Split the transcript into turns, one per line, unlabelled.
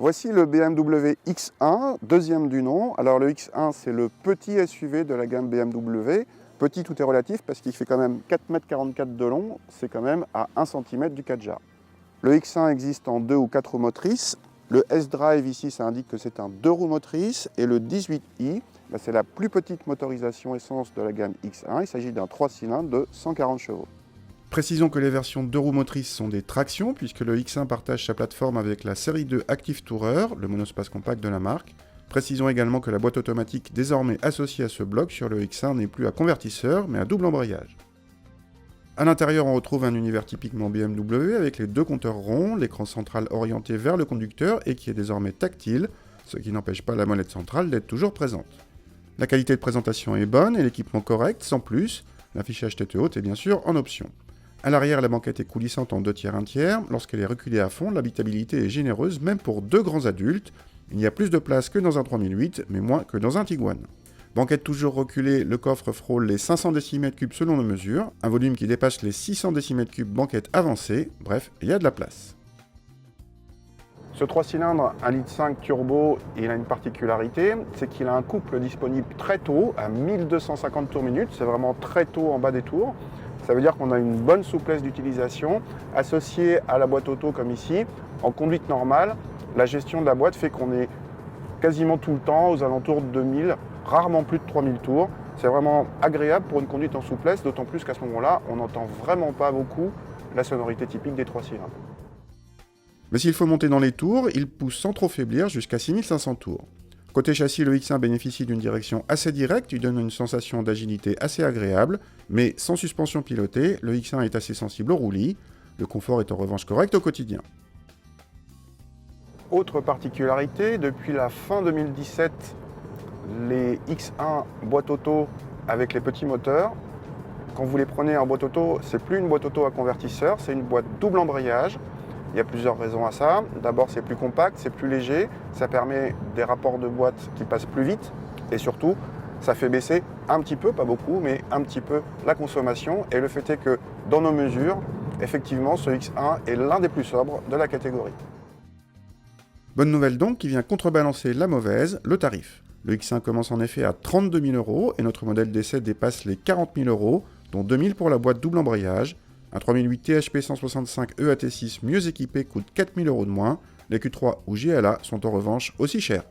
Voici le BMW X1, deuxième du nom. Alors le X1, c'est le petit SUV de la gamme BMW. Petit, tout est relatif parce qu'il fait quand même 4,44 m de long. C'est quand même à 1 cm du 4 jar. Le X1 existe en 2 ou 4 roues motrices. Le S-Drive ici, ça indique que c'est un 2 roues motrices. Et le 18i, c'est la plus petite motorisation essence de la gamme X1. Il s'agit d'un 3 cylindres de 140 chevaux. Précisons que les versions 2 roues motrices sont des tractions, puisque le X1 partage sa plateforme avec la série 2 Active Tourer, le monospace compact de la marque. Précisons également que la boîte automatique désormais associée à ce bloc sur le X1 n'est plus à convertisseur, mais à double embrayage. À l'intérieur, on retrouve un univers typiquement BMW avec les deux compteurs ronds, l'écran central orienté vers le conducteur et qui est désormais tactile, ce qui n'empêche pas la molette centrale d'être toujours présente. La qualité de présentation est bonne et l'équipement correct, sans plus. L'affichage tête haute est bien sûr en option. À l'arrière, la banquette est coulissante en 2 tiers 1 tiers. Lorsqu'elle est reculée à fond, l'habitabilité est généreuse, même pour 2 grands adultes. Il y a plus de place que dans un 3008, mais moins que dans un Tiguan. Banquette toujours reculée, le coffre frôle les 500 décimètres cubes selon nos mesures, un volume qui dépasse les 600 décimètres cubes banquette avancée, bref, il y a de la place. Ce 3 cylindres 1,5 litre turbo, il a une particularité, c'est qu'il a un couple disponible très tôt, à 1250 tours minute, c'est vraiment très tôt en bas des tours. Ça veut dire qu'on a une bonne souplesse d'utilisation associée à la boîte auto comme ici. En conduite normale, la gestion de la boîte fait qu'on est quasiment tout le temps aux alentours de 2000, rarement plus de 3000 tours. C'est vraiment agréable pour une conduite en souplesse, d'autant plus qu'à ce moment-là, on n'entend vraiment pas beaucoup la sonorité typique des 3 cylindres. Mais s'il faut monter dans les tours, il pousse sans trop faiblir jusqu'à 6500 tours. Côté châssis, le X1 bénéficie d'une direction assez directe, il donne une sensation d'agilité assez agréable, mais sans suspension pilotée, le X1 est assez sensible au roulis. Le confort est en revanche correct au quotidien. Autre particularité, depuis la fin 2017, les X1 boîte auto avec les petits moteurs, quand vous les prenez en boîte auto, c'est plus une boîte auto à convertisseur, c'est une boîte double embrayage. Il y a plusieurs raisons à ça. D'abord, c'est plus compact, c'est plus léger, ça permet des rapports de boîte qui passent plus vite et surtout, ça fait baisser un petit peu, pas beaucoup, mais un petit peu la consommation. Et le fait est que dans nos mesures, effectivement, ce X1 est l'un des plus sobres de la catégorie. Bonne nouvelle donc qui vient contrebalancer la mauvaise, le tarif. Le X1 commence en effet à 32 000 € et notre modèle d'essai dépasse les 40 000 €, dont 2 000 pour la boîte double embrayage. Un 3008 THP 165 EAT6 mieux équipé coûte 4 000 € de moins. Les Q3 ou GLA sont en revanche aussi chers.